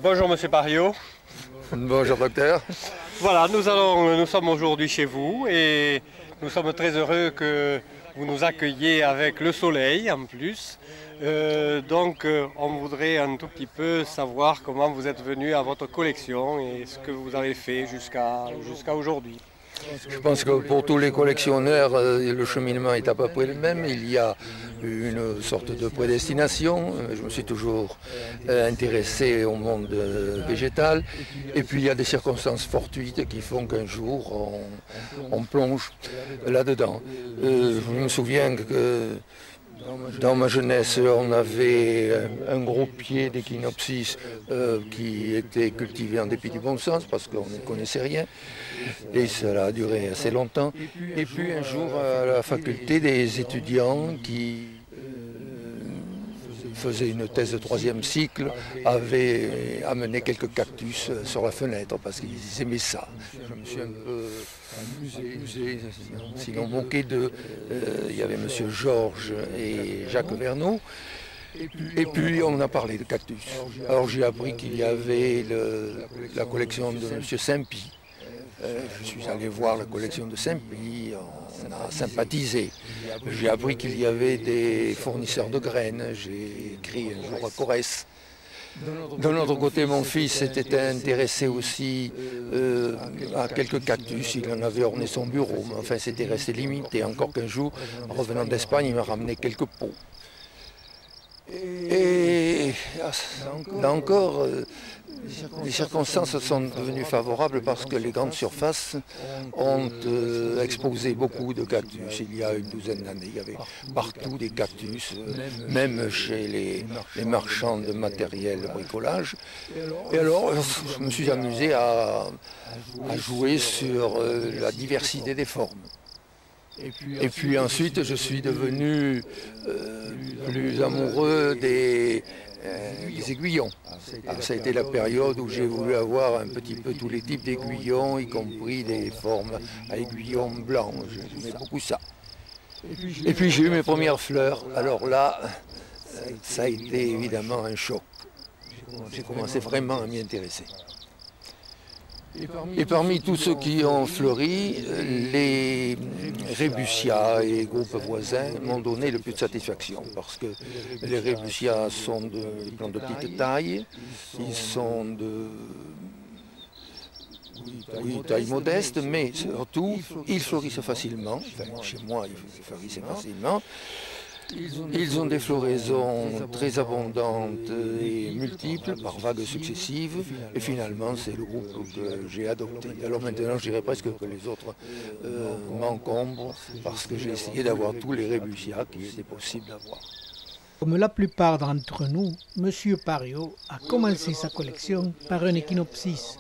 Bonjour Monsieur Pariot. Bonjour docteur. Voilà, nous sommes aujourd'hui chez vous et nous sommes très heureux que vous nous accueilliez avec le soleil en plus. On voudrait un tout petit peu savoir comment vous êtes venu à votre collection et ce que vous avez fait jusqu'à aujourd'hui. Je pense que pour tous les collectionneurs, le cheminement est à peu près le même. Il y a une sorte de prédestination. Je me suis toujours intéressé au monde végétal. Et puis il y a des circonstances fortuites qui font qu'un jour on plonge là-dedans. Je me souviens que dans ma jeunesse, on avait un gros pied d'échinopsis qui était cultivé en dépit du bon sens parce qu'on ne connaissait rien. Et cela a duré assez longtemps. Et puis un jour, à la faculté, des étudiants qui faisaient une thèse de 3e cycle avaient amené quelques cactus sur la fenêtre parce qu'ils aimaient ça. Je me suis un peu amusé, sinon moqué d'eux. Il y avait M. Georges et Jacques Verneau. Et puis on a parlé de cactus. Alors j'ai appris qu'il y avait la collection de M. Saint-Pie. Je suis allé voir la collection de Saint-Pie, on a sympathisé. J'ai appris qu'il y avait des fournisseurs de graines, j'ai écrit un jour à Corrèze. D'un autre côté, mon fils s'était intéressé aussi à quelques cactus, il en avait orné son bureau, mais enfin c'était resté limité. Encore qu'un jour, en revenant d'Espagne, il m'a ramené quelques pots. Et là encore, les circonstances sont devenues favorables parce que les grandes surfaces ont exposé beaucoup de cactus. Il y a une douzaine d'années, il y avait partout des cactus, même chez les marchands de matériel de bricolage. Et alors, je me suis amusé à jouer sur la diversité des formes. Et puis ensuite, je suis devenu plus amoureux des aiguillons. Alors, ça a été la période où j'ai voulu avoir un petit peu tous les types d'aiguillons, y compris des formes à aiguillons blancs. J'aimais beaucoup ça. Et puis j'ai eu mes premières fleurs. Alors là, ça a été évidemment un choc. J'ai commencé vraiment à m'y intéresser. Et parmi tous ceux qui ont fleuri, les rébussia et groupes voisins m'ont donné le plus de satisfaction parce que les rébussia sont des plantes de petite taille, ils sont de taille modeste, mais surtout ils fleurissent facilement. Enfin, chez moi, ils fleurissaient facilement. Ils ont des floraisons très abondantes et multiples par vagues successives et finalement c'est le groupe que j'ai adopté. Alors maintenant je dirais presque que les autres m'encombrent parce que j'ai essayé d'avoir tous les rébussia qu'il était possible d'avoir. Comme la plupart d'entre nous, M. Pariot a commencé sa collection par un échinopsis.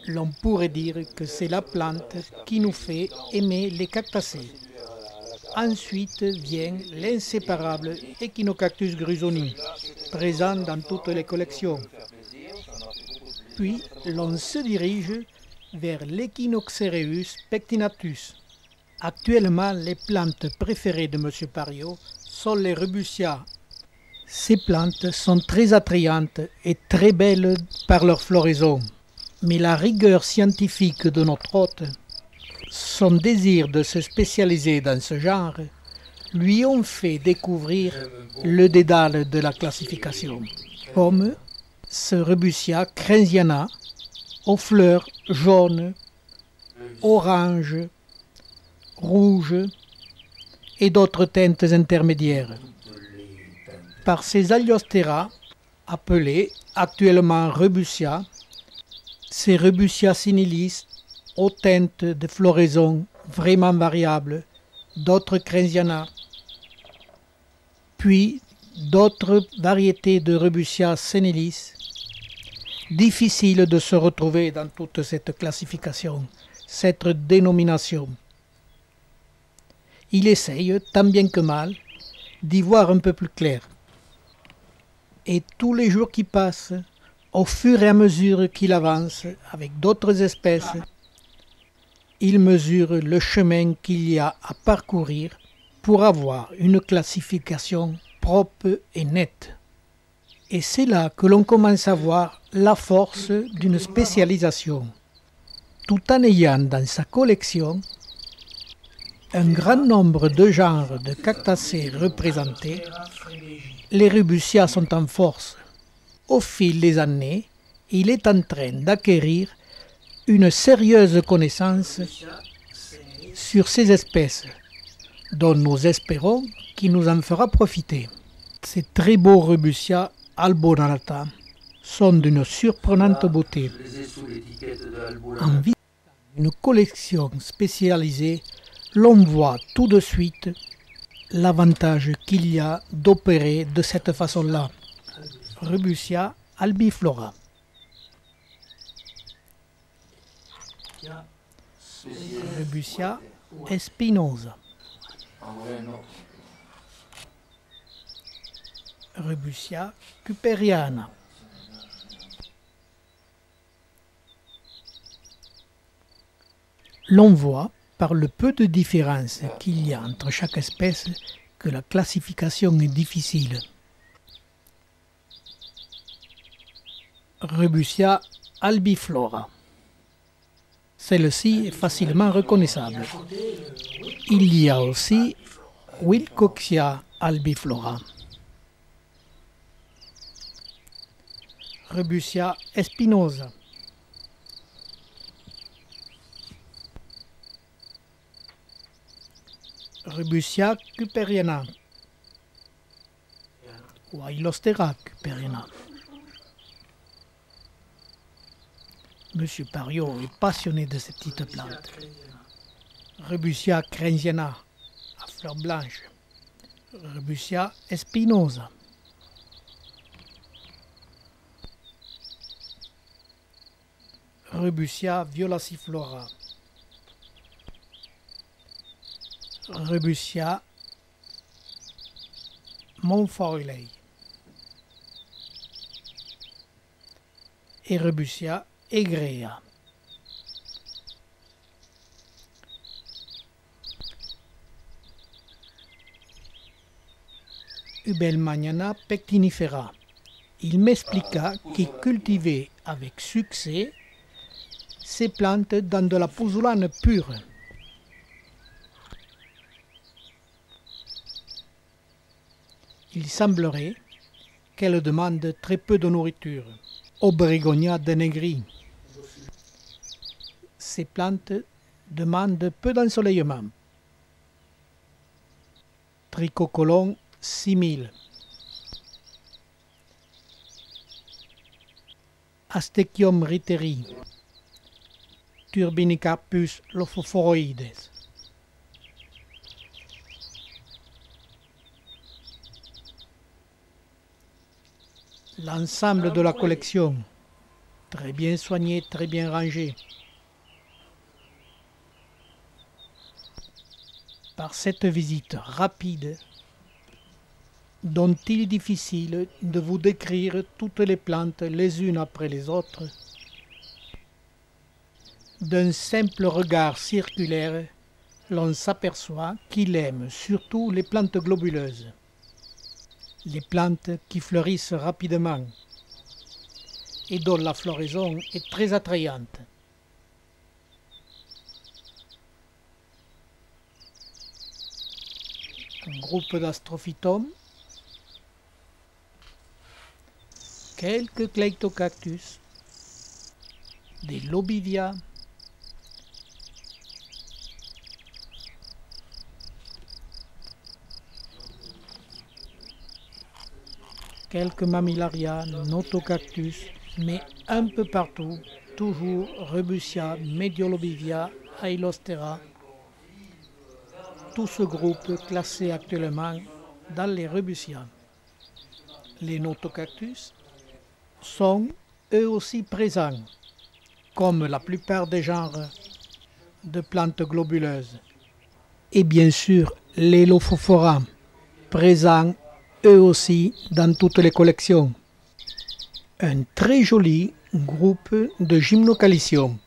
L'on pourrait dire que c'est la plante qui nous fait aimer les cactacées. Ensuite vient l'inséparable Echinocactus grusoni, présent dans toutes les collections. Puis l'on se dirige vers l'Echinoxereus pectinatus. Actuellement, les plantes préférées de M. Pariot sont les rébussia. Ces plantes sont très attrayantes et très belles par leur floraison. Mais la rigueur scientifique de notre hôte, son désir de se spécialiser dans ce genre, lui ont fait découvrir le dédale de la classification, comme ce rébussia crensiana aux fleurs jaunes, oranges, rouges et d'autres teintes intermédiaires. Par ces Alliostera, appelés actuellement rébussia, ces rébussia senilis aux teintes de floraison vraiment variables, d'autres crensiana, puis d'autres variétés de Rubussia senelis. Difficile de se retrouver dans toute cette classification, cette dénomination. Il essaye, tant bien que mal, d'y voir un peu plus clair. Et tous les jours qui passent, au fur et à mesure qu'il avance avec d'autres espèces, il mesure le chemin qu'il y a à parcourir pour avoir une classification propre et nette. Et c'est là que l'on commence à voir la force d'une spécialisation. Tout en ayant dans sa collection un grand nombre de genres de cactacées représentés, les Rubussia sont en force. Au fil des années, il est en train d'acquérir une sérieuse connaissance sur ces espèces, dont nous espérons qu'il nous en fera profiter. Ces très beaux Rubussia albonata sont d'une surprenante beauté. En visitant une collection spécialisée, l'on voit tout de suite l'avantage qu'il y a d'opérer de cette façon-là. Rubussia albiflora. Rubussia espinosa. Rubussia cooperiana. L'on voit, par le peu de différence qu'il y a entre chaque espèce, que la classification est difficile. Rubussia albiflora. Celle-ci est facilement reconnaissable. Il y a aussi Wilcoxia albiflora. Rubussia espinosa. Rubussia cooperiana ou Ailostera cooperiana. Monsieur Pariot est passionné de ces petites plantes. Rubussia crensiana à fleurs blanches. Rubussia espinosa. Rubussia violaciflora. Rubussia Montfoilei et Rubussia aigrea. Hubelmaniana pectinifera. Il m'expliqua qu'il cultivait avec succès ces plantes dans de la pouzzolane pure. Il semblerait qu'elle demande très peu de nourriture. Obregonia denegri. Ces plantes demandent peu d'ensoleillement. Tricocolon 6000. Astecium riteri. Turbinicarpus lophophoroides. L'ensemble de la collection, très bien soigné, très bien rangé. Par cette visite rapide, dont il est difficile de vous décrire toutes les plantes les unes après les autres, d'un simple regard circulaire, l'on s'aperçoit qu'il aime surtout les plantes globuleuses. Les plantes qui fleurissent rapidement et dont la floraison est très attrayante. Un groupe d'astrophytomes, quelques cleitocactus, des lobivias, quelques mammillaria, notocactus, mais un peu partout, toujours Rubussia, Mediolobivia, Ailostera. Tout ce groupe classé actuellement dans les Rubussia. Les notocactus sont eux aussi présents, comme la plupart des genres de plantes globuleuses. Et bien sûr, les Lophophora, présents eux aussi dans toutes les collections. Un très joli groupe de Gymnocalcium.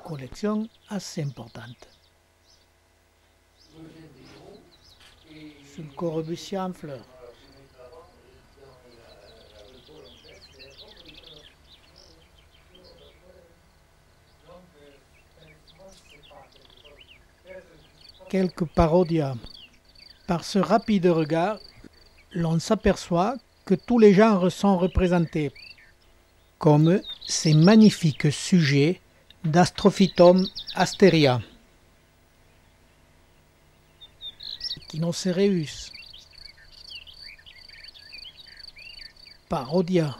Collection assez importante. Sulcorubussia en fleurs. Quelques parodias. Par ce rapide regard, l'on s'aperçoit que tous les genres sont représentés, comme ces magnifiques sujets d'Astrophytum asteria, Echinocereus, Parodia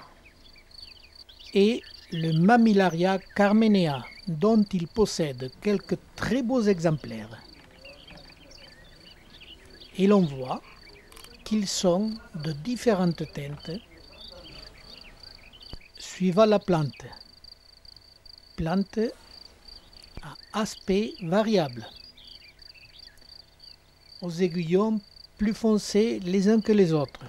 et le Mammillaria carmenea, dont il possède quelques très beaux exemplaires. Et l'on voit qu'ils sont de différentes teintes suivant la plante. Plante à aspect variable, aux aiguillons plus foncés les uns que les autres.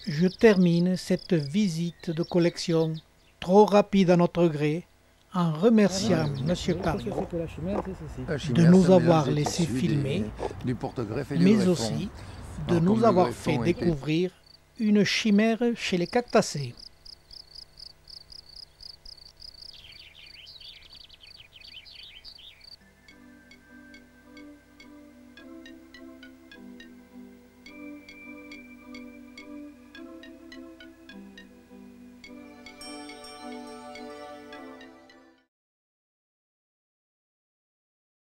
Je termine cette visite de collection trop rapide à notre gré en remerciant M. Pariot de nous avoir laissé filmer, mais aussi de nous avoir fait découvrir une chimère chez les cactacées.